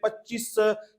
25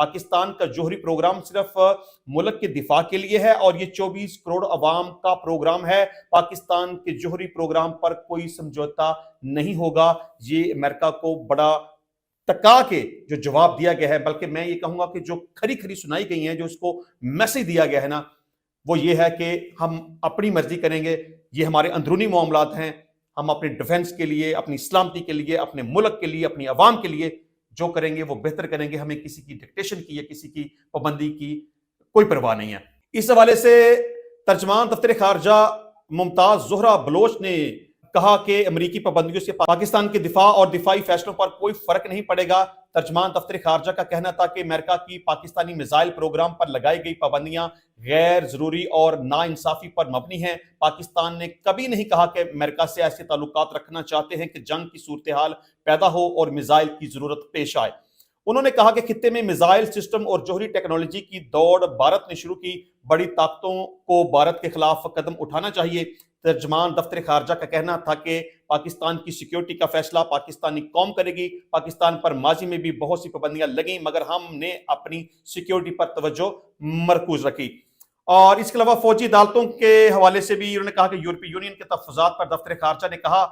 پاکستان کا جوہری پروگرام صرف ملک کے دفاع کے لیے ہے اور یہ 24 کروڑ عوام کا پروگرام ہے. پاکستان کے جوہری پروگرام پر کوئی سمجھوتا نہیں ہوگا. یہ امریکہ کو بڑا ٹکا کے جو جواب دیا گیا ہے، بلکہ میں یہ کہوں گا کہ جو کھری کھری سنائی گئی ہیں، جو اس کو میسج دیا گیا ہے نا، وہ یہ ہے کہ ہم اپنی مرضی کریں گے. یہ ہمارے اندرونی معاملات ہیں. ہم اپنے ڈیفنس کے لیے، اپنی سلامتی کے لیے، اپنے ملک کے لیے، اپنی عوام کے لیے جو کریں گے وہ بہتر کریں گے. ہمیں کسی کی ڈکٹیشن کی یا کسی کی پابندی کی کوئی پرواہ نہیں ہے. اس حوالے سے ترجمان دفتر خارجہ ممتاز زہرہ بلوچ نے کہا کہ امریکی پابندیوں سے پاکستان کے دفاع اور دفاعی فیصلوں پر کوئی فرق نہیں پڑے گا. ترجمان دفتر خارجہ کا کہنا تھا کہ امریکہ کی پاکستانی میزائل پروگرام پر لگائی گئی پابندیاں غیر ضروری اور ناانصافی پر مبنی ہیں. پاکستان نے کبھی نہیں کہا کہ امریکہ سے ایسے تعلقات رکھنا چاہتے ہیں کہ جنگ کی صورتحال پیدا ہو اور میزائل کی ضرورت پیش آئے. انہوں نے کہا کہ خطے میں میزائل سسٹم اور جوہری ٹیکنالوجی کی دوڑ بھارت نے شروع کی. بڑی طاقتوں کو بھارت کے خلاف قدم اٹھانا چاہیے. ترجمان دفتر خارجہ کا کہنا تھا کہ پاکستان کی سیکیورٹی کا فیصلہ پاکستانی قوم کرے گی. پاکستان پر ماضی میں بھی بہت سی پابندیاں لگیں مگر ہم نے اپنی سیکیورٹی پر توجہ مرکوز رکھی. اور اس کے علاوہ فوجی عدالتوں کے حوالے سے بھی انہوں نے کہا کہ یورپی یونین کے تحفظات پر دفتر خارجہ نے کہا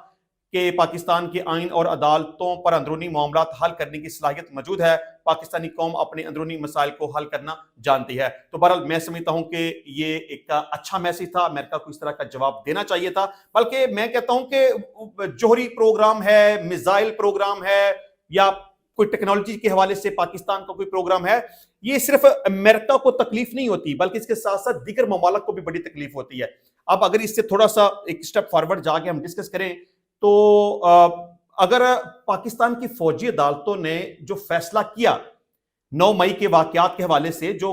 کہ پاکستان کے آئین اور عدالتوں پر اندرونی معاملات حل کرنے کی صلاحیت موجود ہے. پاکستانی قوم اپنے اندرونی مسائل کو حل کرنا جانتی ہے. تو بہرحال میں سمجھتا ہوں کہ یہ ایک اچھا میسج تھا. امریکہ کو اس طرح کا جواب دینا چاہیے تھا. بلکہ میں کہتا ہوں کہ جوہری پروگرام ہے، میزائل پروگرام ہے یا کوئی ٹیکنالوجی کے حوالے سے پاکستان کا کوئی پروگرام ہے، یہ صرف امریکہ کو تکلیف نہیں ہوتی بلکہ اس کے ساتھ ساتھ دیگر ممالک کو بھی بڑی تکلیف ہوتی ہے. اب اگر اس سے تھوڑا سا ایک سٹیپ فارورڈ جا کے ہم ڈسکس کریں تو اگر پاکستان کی فوجی عدالتوں نے جو فیصلہ کیا 9 مئی کے واقعات کے حوالے سے، جو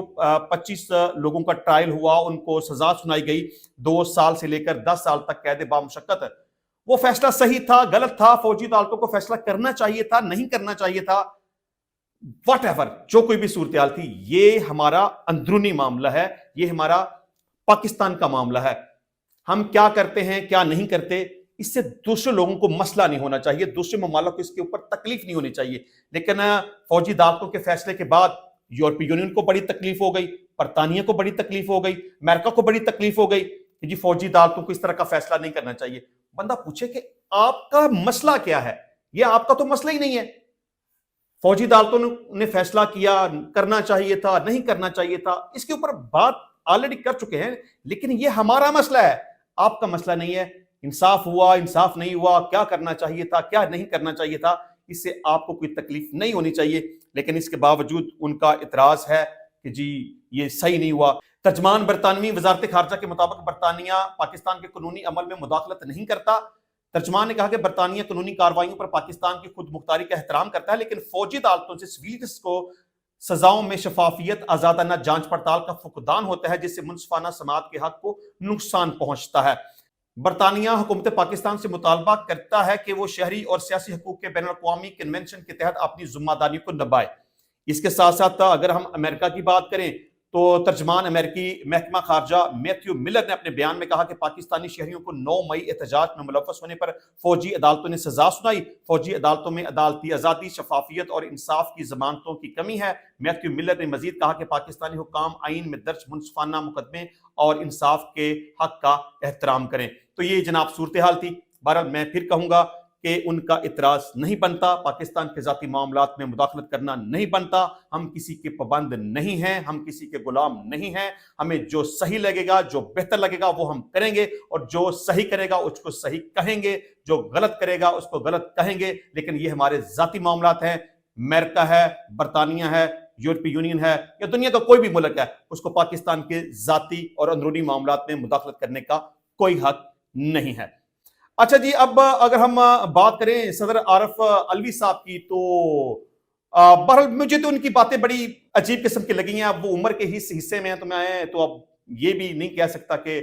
25 لوگوں کا ٹرائل ہوا، ان کو سزا سنائی گئی 2 سال سے لے کر 10 سال تک قید بامشقت، وہ فیصلہ صحیح تھا، غلط تھا؟ فوجی عدالتوں کو فیصلہ کرنا چاہیے تھا، نہیں کرنا چاہیے تھا؟ واٹ ایور جو کوئی بھی صورتحال تھی، یہ ہمارا اندرونی معاملہ ہے، یہ ہمارا پاکستان کا معاملہ ہے. ہم کیا کرتے ہیں کیا نہیں کرتے اس سے دوسرے لوگوں کو مسئلہ نہیں ہونا چاہیے، دوسرے ممالک کو اس کے اوپر تکلیف نہیں ہونی چاہیے. لیکن فوجی عدالتوں کے فیصلے کے بعد یورپی یونین کو بڑی تکلیف ہو گئی، برطانیہ کو بڑی تکلیف ہو گئی، امریکہ کو بڑی تکلیف ہو گئی کہ جی فوجی عدالتوں کو اس طرح کا فیصلہ نہیں کرنا چاہیے. بندہ پوچھے کہ آپ کا مسئلہ کیا ہے؟ یہ آپ کا تو مسئلہ ہی نہیں ہے. فوجی عدالتوں نے فیصلہ کیا، کرنا چاہیے تھا، نہیں کرنا چاہیے تھا، اس کے اوپر بات آلریڈی کر چکے ہیں. لیکن یہ ہمارا مسئلہ ہے، آپ کا مسئلہ نہیں ہے. انصاف ہوا، انصاف نہیں ہوا، کیا کرنا چاہیے تھا، کیا نہیں کرنا چاہیے تھا، اس سے آپ کو کوئی تکلیف نہیں ہونی چاہیے. لیکن اس کے باوجود ان کا اعتراض ہے کہ جی یہ صحیح نہیں ہوا. ترجمان برطانوی وزارت خارجہ کے مطابق برطانیہ پاکستان کے قانونی عمل میں مداخلت نہیں کرتا. ترجمان نے کہا کہ برطانیہ قانونی کارروائیوں پر پاکستان کی خود مختاری کا احترام کرتا ہے، لیکن فوجی عدالتوں سے سویلٹس کو سزاؤں میں شفافیت، آزادانہ جانچ پڑتال کا فقدان ہوتا ہے جس سے منصفانہ سماعت کے حق کو نقصان پہنچتا ہے. برطانیہ حکومت پاکستان سے مطالبہ کرتا ہے کہ وہ شہری اور سیاسی حقوق کے بین الاقوامی کنونشن کے تحت اپنی ذمہ داری کو نبھائے. اس کے ساتھ ساتھ اگر ہم امریکہ کی بات کریں تو ترجمان امریکی محکمہ خارجہ میتھیو ملر نے اپنے بیان میں کہا کہ پاکستانی شہریوں کو 9 مئی احتجاج میں ملوث ہونے پر فوجی عدالتوں نے سزا سنائی. فوجی عدالتوں میں عدالتی آزادی، شفافیت اور انصاف کی ضمانتوں کی کمی ہے. میتھیو ملر نے مزید کہا کہ پاکستانی حکام آئین میں درج منصفانہ مقدمے اور انصاف کے حق کا احترام کریں. تو یہ جناب صورتحال تھی. بہرحال میں پھر کہوں گا کہ ان کا اعتراض نہیں بنتا، پاکستان کے ذاتی معاملات میں مداخلت کرنا نہیں بنتا. ہم کسی کے پابند نہیں ہیں، ہم کسی کے غلام نہیں ہیں. ہمیں جو صحیح لگے گا، جو بہتر لگے گا وہ ہم کریں گے، اور جو صحیح کرے گا اس کو صحیح کہیں گے، جو غلط کرے گا اس کو غلط کہیں گے. لیکن یہ ہمارے ذاتی معاملات ہیں. امریکہ ہے، برطانیہ ہے، یورپی یونین ہے یا دنیا کا کوئی بھی ملک ہے، اس کو پاکستان کے ذاتی اور اندرونی معاملات میں مداخلت کرنے کا کوئی حق نہیں ہے. اچھا جی، اب اگر ہم بات کریں صدر عارف علوی صاحب کی تو بہرحال مجھے تو ان کی باتیں بڑی عجیب قسم کی لگی ہیں. اب وہ عمر کے ہی حصے میں ہیں تو اب یہ بھی نہیں کہہ سکتا کہ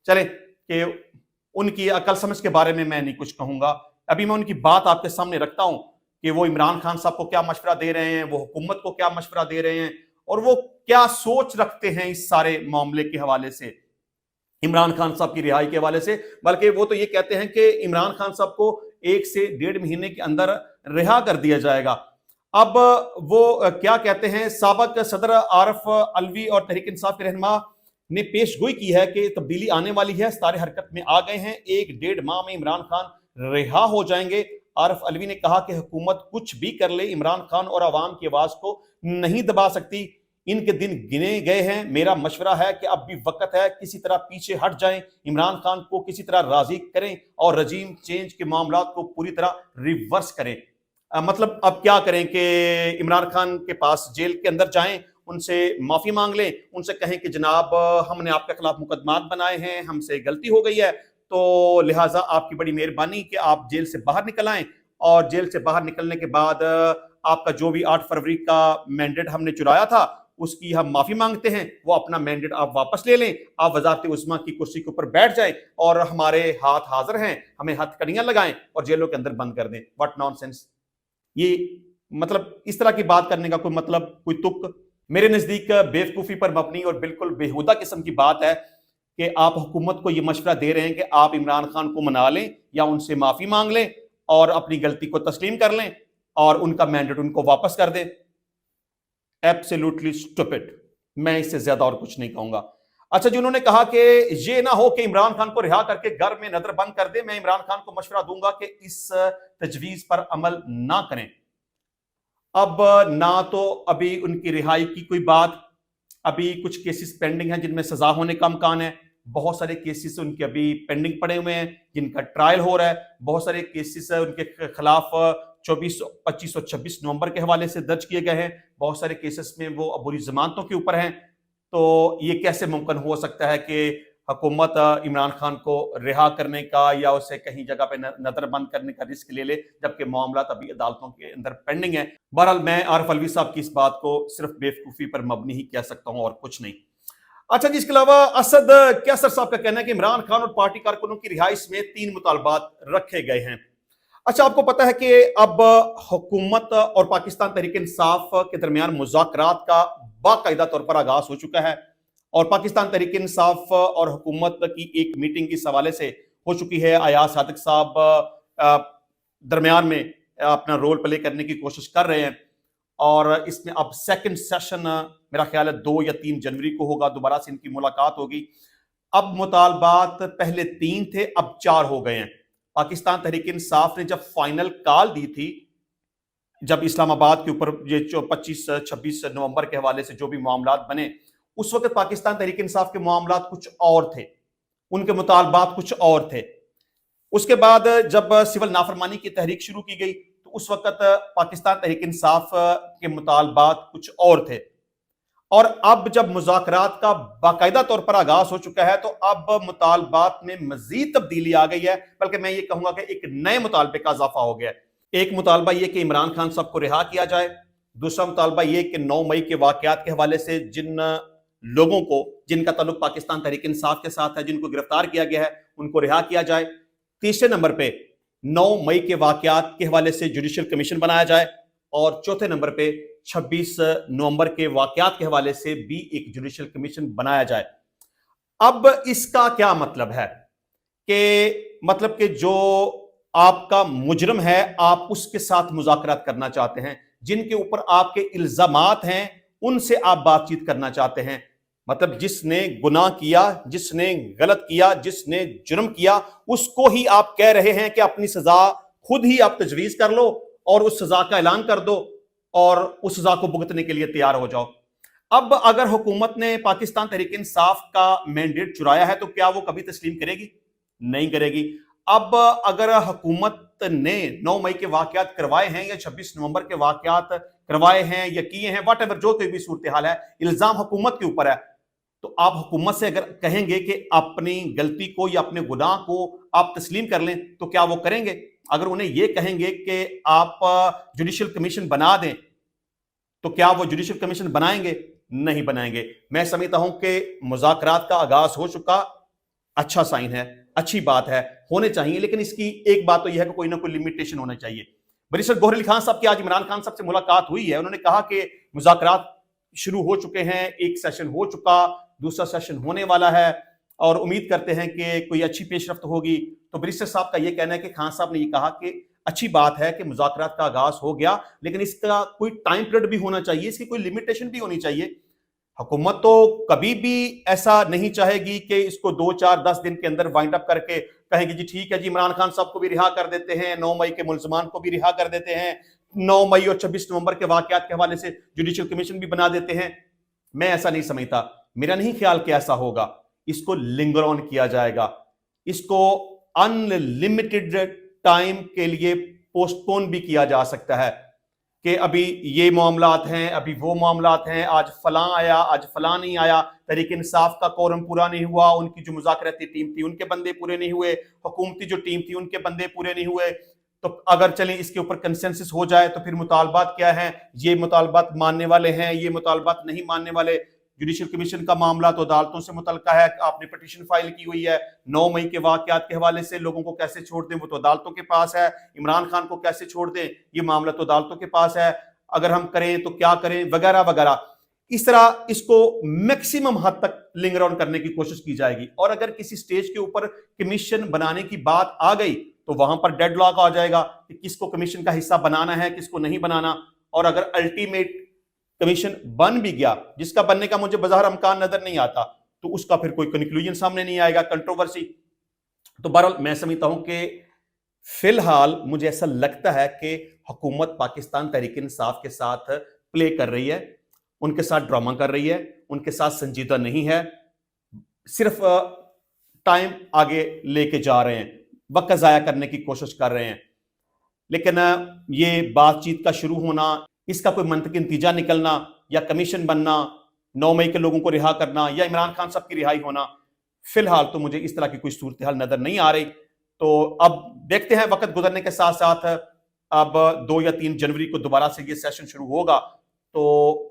چلیں کہ ان کی عقل سمجھ کے بارے میں نہیں کچھ کہوں گا. ابھی میں ان کی بات آپ کے سامنے رکھتا ہوں کہ وہ عمران خان صاحب کو کیا مشورہ دے رہے ہیں، وہ حکومت کو کیا مشورہ دے رہے ہیں، اور وہ کیا سوچ رکھتے ہیں اس سارے معاملے کے حوالے سے، عمران خان صاحب کی رہائی کے حوالے سے. بلکہ وہ تو یہ کہتے ہیں کہ عمران خان صاحب کو 1 سے 1.5 مہینے کے اندر رہا کر دیا جائے گا. اب وہ کیا کہتے ہیں، سابق صدر عارف الوی اور تحریک انصاف کے رہنما نے پیش گوئی کی ہے کہ تبدیلی آنے والی ہے، ستارے حرکت میں آ گئے ہیں، 1-1.5 ماہ میں عمران خان رہا ہو جائیں گے۔ عارف الوی نے کہا کہ حکومت کچھ بھی کر لے، عمران خان اور عوام کی آواز کو نہیں دبا سکتی، ان کے دن گنے گئے ہیں۔ میرا مشورہ ہے کہ اب بھی وقت ہے، کسی طرح پیچھے ہٹ جائیں، عمران خان کو کسی طرح راضی کریں اور رجیم چینج کے معاملات کو پوری طرح ریورس کریں۔ مطلب اب کیا کریں کہ عمران خان کے پاس جیل کے اندر جائیں، ان سے معافی مانگ لیں، ان سے کہیں کہ جناب ہم نے آپ کے خلاف مقدمات بنائے ہیں، ہم سے غلطی ہو گئی ہے، تو لہٰذا آپ کی بڑی مہربانی کہ آپ جیل سے باہر نکل آئیں، اور جیل سے باہر نکلنے کے بعد آپ کا جو بھی 8 فروری کا مینڈیٹ ہم نے چرایا تھا اس کی ہم معافی مانگتے ہیں، وہ اپنا مینڈیٹ آپ واپس لے لیں، آپ وزارت عظمیٰ کی کرسی کے اوپر بیٹھ جائیں اور ہمارے ہاتھ حاضر ہیں، ہمیں ہتھ کڑیاں لگائیں اور جیلوں کے اندر بند کر دیں۔ What naan sense! یہ مطلب اس طرح کی بات کرنے کا کوئی مطلب، کوئی تک میرے نزدیک بیوقوفی پر مبنی اور بالکل بےہودہ قسم کی بات ہے کہ آپ حکومت کو یہ مشورہ دے رہے ہیں کہ آپ عمران خان کو منا لیں یا ان سے معافی مانگ لیں اور اپنی غلطی کو تسلیم کر لیں اور ان کا مینڈیٹ ان کو واپس کر دیں۔ Absolutely stupid! میں اس سے زیادہ اور کچھ نہیں کہوں گا۔ اچھا جی، انہوں نے کہا کہ یہ نہ ہو کہ عمران خان کو رہا کر کے گھر میں نظر بند کر دے، میں عمران خان کو مشورہ دوں گا کہ اس تجویز پر عمل نہ کریں۔ اب نہ تو ابھی ان کی رہائی کی کوئی بات، ابھی کچھ کیسز پینڈنگ ہیں جن میں سزا ہونے کا امکان ہے، بہت سارے کیسز ان کے ابھی پینڈنگ پڑے ہوئے ہیں جن کا ٹرائل ہو رہا ہے، بہت سارے کیسز ان کے خلاف 24، 25 اور 26 نومبر کے حوالے سے درج کیے گئے ہیں، بہت سارے کیسز میں وہ عبوری ضمانتوں کے اوپر ہیں۔ تو یہ کیسے ممکن ہو سکتا ہے کہ حکومت عمران خان کو رہا کرنے کا یا اسے کہیں جگہ پہ نظر بند کرنے کا رسک لے لے جبکہ معاملات ابھی عدالتوں کے اندر پینڈنگ ہیں؟ بہرحال میں عارف الوی صاحب کی اس بات کو صرف بیوقوفی پر مبنی ہی کہہ سکتا ہوں اور کچھ نہیں۔ اچھا جی، اس کے علاوہ اسد کیسر صاحب کا کہنا ہے کہ عمران خان اور پارٹی کارکنوں کی رہائی سمیت 3 مطالبات رکھے گئے ہیں۔ اچھا، آپ کو پتا ہے کہ اب حکومت اور پاکستان تحریک انصاف کے درمیان مذاکرات کا باقاعدہ طور پر آغاز ہو چکا ہے، اور پاکستان تحریک انصاف اور حکومت کی ایک میٹنگ اس حوالے سے ہو چکی ہے۔ ایاز صادق صاحب درمیان میں اپنا رول پلے کرنے کی کوشش کر رہے ہیں، اور اس میں اب سیکنڈ سیشن میرا خیال ہے 2 یا 3 جنوری کو ہوگا، دوبارہ سے ان کی ملاقات ہوگی۔ اب مطالبات پہلے 3 تھے، اب 4 ہو گئے ہیں۔ پاکستان تحریک انصاف نے جب فائنل کال دی تھی، جب اسلام آباد کے اوپر یہ 25-26 نومبر کے حوالے سے جو بھی معاملات بنے، اس وقت پاکستان تحریک انصاف کے معاملات کچھ اور تھے، ان کے مطالبات کچھ اور تھے۔ اس کے بعد جب سول نافرمانی کی تحریک شروع کی گئی تو اس وقت پاکستان تحریک انصاف کے مطالبات کچھ اور تھے، اور اب جب مذاکرات کا باقاعدہ طور پر آغاز ہو چکا ہے تو اب مطالبات میں مزید تبدیلی آ گئی ہے، بلکہ میں یہ کہوں گا کہ ایک نئے مطالبے کا اضافہ ہو گیا ہے۔ ایک مطالبہ یہ کہ عمران خان صاحب کو رہا کیا جائے، دوسرا مطالبہ یہ کہ 9 مئی کے واقعات کے حوالے سے جن لوگوں کو جن کا تعلق پاکستان تحریک انصاف کے ساتھ ہے، جن کو گرفتار کیا گیا ہے، ان کو رہا کیا جائے۔ تیسرے نمبر پہ 9 مئی کے واقعات کے حوالے سے جوڈیشل کمیشن بنایا جائے، اور چوتھے نمبر پہ 26 نومبر کے واقعات کے حوالے سے بھی ایک جوڈیشل کمیشن بنایا جائے۔ اب اس کا کیا مطلب ہے کہ جو آپ کا مجرم ہے آپ اس کے ساتھ مذاکرات کرنا چاہتے ہیں، جن کے اوپر آپ کے الزامات ہیں ان سے آپ بات چیت کرنا چاہتے ہیں۔ مطلب جس نے گناہ کیا، جس نے غلط کیا، جس نے جرم کیا، اس کو ہی آپ کہہ رہے ہیں کہ اپنی سزا خود ہی آپ تجویز کر لو اور اس سزا کا اعلان کر دو اور اس سزا کو بھگتنے کے لیے تیار ہو جاؤ۔ اب اگر حکومت نے پاکستان تحریک انصاف کا مینڈیٹ چرایا ہے تو کیا وہ کبھی تسلیم کرے گی؟ نہیں کرے گی۔ اب اگر حکومت نے 9 مئی کے واقعات کروائے ہیں یا 26 نومبر کے واقعات کروائے ہیں یا کیے ہیں، واٹ ایور جو کوئی بھی صورتحال ہے، الزام حکومت کے اوپر ہے، تو آپ حکومت سے اگر کہیں گے کہ اپنی غلطی کو یا اپنے گناہ کو آپ تسلیم کر لیں تو کیا وہ کریں گے؟ اگر انہیں یہ کہیں گے کہ آپ جوڈیشل کمیشن بنا دیں تو کیا وہ جوڈیشل کمیشن بنائیں گے؟ نہیں بنائیں گے۔ میں سمجھتا ہوں کہ مذاکرات کا آغاز ہو چکا، اچھا سائن ہے، اچھی بات ہے، ہونے چاہیے، لیکن اس کی ایک بات تو یہ ہے کہ کوئی نہ کوئی لمیٹیشن ہونا چاہیے۔ بیرسٹر گوہر علی خان صاحب کی آج عمران خان صاحب سے ملاقات ہوئی ہے، انہوں نے کہا کہ مذاکرات شروع ہو چکے ہیں، ایک سیشن ہو چکا، دوسرا سیشن ہونے والا ہے، اور امید کرتے ہیں کہ کوئی اچھی پیش رفت ہوگی۔ تو بیرسٹر صاحب کا یہ کہنا ہے کہ خان صاحب نے یہ کہا کہ اچھی بات ہے کہ مذاکرات کا آغاز ہو گیا، لیکن اس کا کوئی ٹائم پیریڈ بھی ہونا چاہیے، اس کی کوئی لمیٹیشن بھی ہونی چاہیے۔ حکومت تو کبھی بھی ایسا نہیں چاہے گی کہ اس کو 2 4 10 دن کے اندر وائنڈ اپ کر کے کہیں گے جی ٹھیک ہے جی عمران خان صاحب کو بھی رہا کر دیتے ہیں، 9 مئی کے ملزمان کو بھی رہا کر دیتے ہیں، 9 مئی اور 26 نومبر کے واقعات کے حوالے سے جوڈیشل کمیشن بھی بنا دیتے ہیں۔ میں ایسا نہیں سمجھتا، میرا نہیں خیال کہ ایسا ہوگا۔ اس کو لنگر آن کیا جائے گا، اس کو ان لمیٹڈ ٹائم کے لیے پوسٹ پون بھی کیا جا سکتا ہے کہ ابھی یہ معاملات ہیں، ابھی وہ معاملات ہیں، آج فلاں آیا، آج فلاں نہیں آیا، تحریک انصاف کا کورم پورا نہیں ہوا، ان کی جو مذاکراتی ٹیم تھی ان کے بندے پورے نہیں ہوئے، حکومتی جو ٹیم تھی ان کے بندے پورے نہیں ہوئے، تو اگر چلیں اس کے اوپر کنسنسس ہو جائے تو پھر مطالبات کیا ہیں، یہ مطالبات ماننے والے ہیں، یہ مطالبات نہیں ماننے والے۔ جوڈیشل کمیشن کا معاملہ تو عدالتوں سے متعلقہ ہے، آپ نے پٹیشن فائل کی ہوئی ہے، 9 مئی کے واقعات کے حوالے سے لوگوں کو کیسے چھوڑ دیں، وہ تو عدالتوں کے پاس ہے، عمران خان کو کیسے چھوڑ دیں، یہ معاملہ تو عدالتوں کے پاس ہے، اگر ہم کریں تو کیا کریں، وغیرہ وغیرہ۔ اس طرح اس کو میکسیمم حد تک لنگر آن کرنے کی کوشش کی جائے گی، اور اگر کسی سٹیج کے اوپر کمیشن بنانے کی بات آ گئی تو وہاں پر ڈیڈ لاک آ جائے گا کہ کس کو کمیشن کا حصہ بنانا ہے، کس کو نہیں بنانا۔ اور اگر الٹیمیٹ کمیشن بن بھی گیا، جس کا بننے کا مجھے بظاہر امکان نظر نہیں آتا، تو اس کا پھر کوئی کنکلوژن سامنے نہیں آئے گا، کنٹروورسی۔ تو بہرحال میں سمجھتا ہوں کہ فی الحال مجھے ایسا لگتا ہے کہ حکومت پاکستان تحریک انصاف کے ساتھ پلے کر رہی ہے، ان کے ساتھ ڈرامہ کر رہی ہے، ان کے ساتھ سنجیدہ نہیں ہے، صرف ٹائم آگے لے کے جا رہے ہیں، وقت ضائع کرنے کی کوشش کر رہے ہیں۔ لیکن یہ بات چیت کا شروع ہونا، اس کا کوئی منطقی نتیجہ نکلنا، یا کمیشن بننا، 9 مئی کے لوگوں کو رہا کرنا، یا عمران خان صاحب کی رہائی ہونا، فی الحال تو مجھے اس طرح کی کوئی صورتحال نظر نہیں آ رہی۔ تو اب دیکھتے ہیں، وقت گزرنے کے ساتھ ساتھ اب 2 یا 3 جنوری کو دوبارہ سے یہ سیشن شروع ہوگا، تو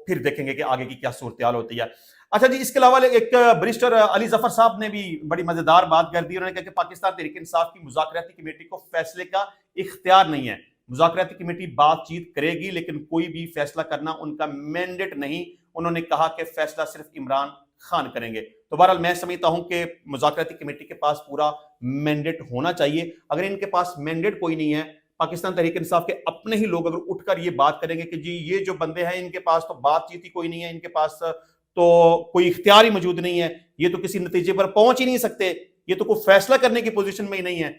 پھر دیکھیں گے کہ آگے کی کیا صورتحال ہوتی ہے۔ اچھا جی، اس کے علاوہ ایک بریسٹر علی ظفر صاحب نے بھی بڑی مزیدار بات کر دی، انہوں نے کہا کہ پاکستان تحریک انصاف کی مذاکراتی کمیٹی کو فیصلے کا اختیار نہیں ہے، مذاکراتی کمیٹی بات چیت کرے گی لیکن کوئی بھی فیصلہ کرنا ان کا مینڈیٹ نہیں، انہوں نے کہا کہ فیصلہ صرف عمران خان کریں گے۔ تو بہرحال میں سمجھتا ہوں کہ مذاکراتی کمیٹی کے پاس پورا مینڈیٹ ہونا چاہیے۔ اگر ان کے پاس مینڈیٹ کوئی نہیں ہے، پاکستان تحریک انصاف کے اپنے ہی لوگ اگر اٹھ کر یہ بات کریں گے کہ جی یہ جو بندے ہیں ان کے پاس تو بات چیت ہی کوئی نہیں ہے، ان کے پاس تو کوئی اختیار ہی موجود نہیں ہے، یہ تو کسی نتیجے پر پہنچ ہی نہیں سکتے، یہ تو کوئی فیصلہ کرنے کی پوزیشن میں ہی نہیں ہے،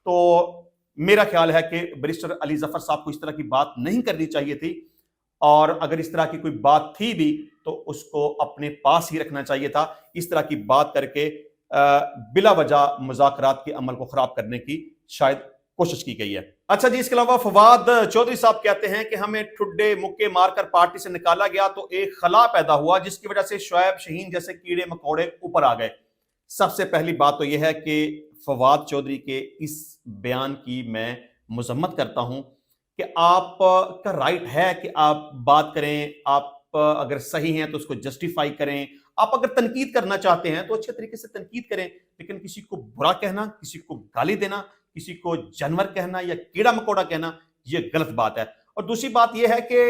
تو میرا خیال ہے کہ بریسٹر علی ظفر صاحب کو اس طرح کی بات نہیں کرنی چاہیے تھی، اور اگر اس طرح کی کوئی بات تھی بھی تو اس کو اپنے پاس ہی رکھنا چاہیے تھا۔ اس طرح کی بات کر کے بلا وجہ مذاکرات کے عمل کو خراب کرنے کی شاید کوشش کی گئی ہے۔ اچھا جی، اس کے علاوہ فواد چودھری صاحب کہتے ہیں کہ ہمیں ٹھڈے مکے مار کر پارٹی سے نکالا گیا تو ایک خلا پیدا ہوا جس کی وجہ سے شعیب شہین جیسے کیڑے مکوڑے اوپر آ گئے۔ سب سے پہلی بات تو یہ ہے کہ فواد چودھری کے اس بیان کی میں مذمت کرتا ہوں کہ آپ کا رائٹ ہے کہ آپ بات کریں، آپ اگر صحیح ہیں تو اس کو جسٹیفائی کریں، آپ اگر تنقید کرنا چاہتے ہیں تو اچھے طریقے سے تنقید کریں، لیکن کسی کو برا کہنا، کسی کو گالی دینا، کسی کو جانور کہنا یا کیڑا مکوڑا کہنا، یہ غلط بات ہے۔ اور دوسری بات یہ ہے کہ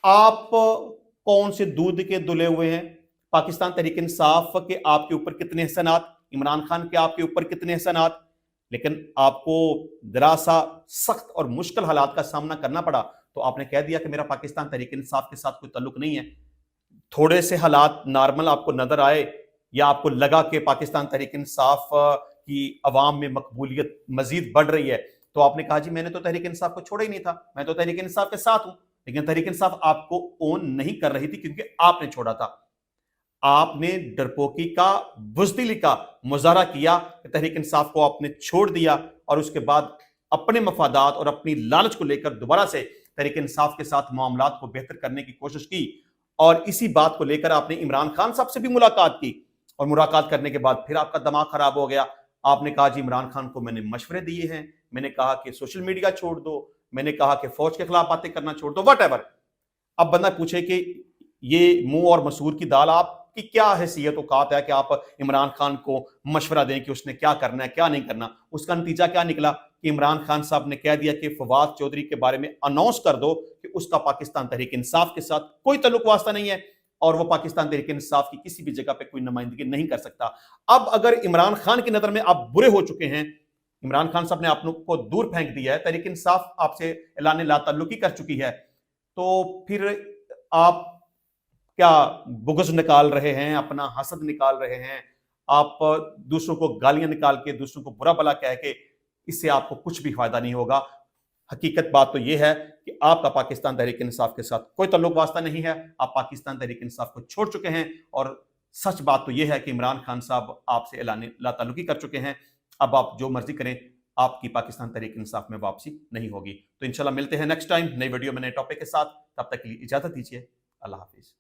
آپ کون سے دودھ کے دھلے ہوئے ہیں؟ پاکستان تحریک انصاف کے آپ کے اوپر کتنے احسانات، عمران خان کے آپ کے اوپر کتنے احسانات، لیکن آپ کو ذرا سا سخت اور مشکل حالات کا سامنا کرنا پڑا تو آپ نے کہہ دیا کہ میرا پاکستان تحریک انصاف کے ساتھ کوئی تعلق نہیں ہے۔ تھوڑے سے حالات نارمل آپ کو نظر آئے یا آپ کو لگا کہ پاکستان تحریک انصاف کی عوام میں مقبولیت مزید بڑھ رہی ہے تو آپ نے کہا جی میں نے تو تحریک انصاف کو چھوڑا ہی نہیں تھا، میں تو تحریک انصاف کے ساتھ ہوں، لیکن تحریک انصاف آپ کو اون نہیں کر رہی تھی کیونکہ آپ نے چھوڑا تھا۔ آپ نے ڈرپوکی کا، بزدلی کا مظاہرہ کیا کہ تحریک انصاف کو آپ نے چھوڑ دیا، اور اس کے بعد اپنے مفادات اور اپنی لالچ کو لے کر دوبارہ سے تحریک انصاف کے ساتھ معاملات کو بہتر کرنے کی کوشش کی، اور اسی بات کو لے کر آپ نے عمران خان صاحب سے بھی ملاقات کی، اور ملاقات کرنے کے بعد پھر آپ کا دماغ خراب ہو گیا۔ آپ نے کہا جی عمران خان کو میں نے مشورے دیے ہیں، میں نے کہا کہ سوشل میڈیا چھوڑ دو، میں نے کہا کہ فوج کے خلاف باتیں کرنا چھوڑ دو، واٹ ایور۔ اب بندہ پوچھے کہ یہ منہ اور مسور کی دال، آپ کی کیا حیثیت اوقات ہے کہ آپ عمران خان کو مشورہ دیں کہ اس نے کیا کرنا ہے کیا نہیں کرنا؟ اس کا نتیجہ کیا نکلا کہ عمران خان صاحب نے کہہ دیا کہ فواد چودھری کے بارے میں اناؤنس کر دو کہ اس کا پاکستان تحریک انصاف کے ساتھ کوئی تعلق واسطہ نہیں ہے، اور وہ پاکستان تحریک انصاف کی کسی بھی جگہ پہ کوئی نمائندگی نہیں کر سکتا۔ اب اگر عمران خان کی نظر میں آپ برے ہو چکے ہیں عمران خان صاحب نے آپ کو دور پھینک دیا ہے, تحریک انصاف آپ سے اعلان لا تعلقی کر چکی ہے, تو پھر آپ کیا بغض نکال رہے ہیں, اپنا حسد نکال رہے ہیں, آپ دوسروں کو گالیاں نکال کے, دوسروں کو برا بلا کہہ کے, اس سے آپ کو کچھ بھی فائدہ نہیں ہوگا. حقیقت بات تو یہ ہے کہ آپ کا پاکستان تحریک انصاف کے ساتھ کوئی تعلق واسطہ نہیں ہے, آپ پاکستان تحریک انصاف کو چھوڑ چکے ہیں, اور سچ بات تو یہ ہے کہ عمران خان صاحب آپ سے اعلان لا تعلقی کر چکے ہیں. اب آپ جو مرضی کریں, آپ کی پاکستان تحریک انصاف میں واپسی نہیں ہوگی. تو انشاءاللہ ملتے ہیں نیکسٹ ٹائم نئی ویڈیو میں نئے ٹاپک کے ساتھ, تب تک کے لیے اجازت دیجیے. اللہ حافظ.